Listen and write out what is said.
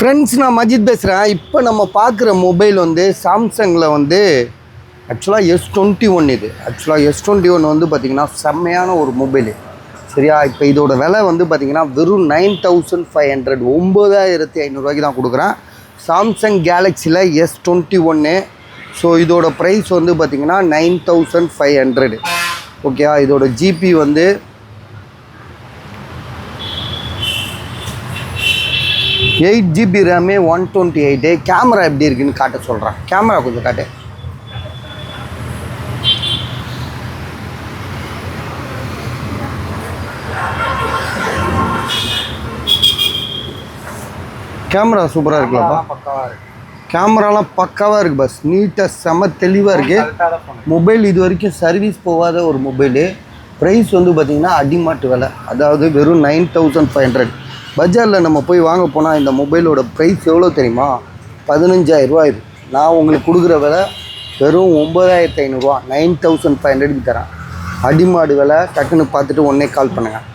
Friends, நான் மஜித் பேசுகிறேன். இப்போ நம்ம பார்க்குற மொபைல் வந்து சாம்சங்கில் வந்து ஆக்சுவலாக S21. இது ஆக்சுவலாக S21 வந்து பார்த்திங்கன்னா செம்மையான ஒரு மொபைலு. சரியா? இப்போ இதோட விலை வந்து பார்த்திங்கன்னா வெறும் 9500 9500 தான் கொடுக்குறேன். சாம்சங் கேலக்ஸியில் S21. ஸோ இதோட ப்ரைஸ் வந்து பார்த்திங்கன்னா 9500. ஓகேவா? இதோட ஜிபி வந்து 8 GB ரேமு 128. கேமரா எப்படி இருக்குன்னு காட்ட சொல்கிறேன். கேமரா கொஞ்சம் காட்டு. கேமரா சூப்பராக இருக்குல்லப்பா. கேமராலாம் பக்காவாக இருக்குது. பஸ் நீட்டாக செம்ம தெளிவாக இருக்குது. மொபைல் இது வரைக்கும் சர்வீஸ் போகாத ஒரு மொபைலு. ப்ரைஸ் வந்து பார்த்திங்கன்னா அடிமாட்டு விலை, அதாவது வெறும் 9500. பஜாரில் நம்ம போய் வாங்க போனால் இந்த மொபைலோட ப்ரைஸ் எவ்வளோ தெரியுமா? 15000 இது. நான் உங்களுக்கு கொடுக்குற விலை வெறும் 9500, 9500 தரேன். அடிமாடு விலை. டக்குன்னு பார்த்துட்டு உடனே கால் பண்ணுங்கள்.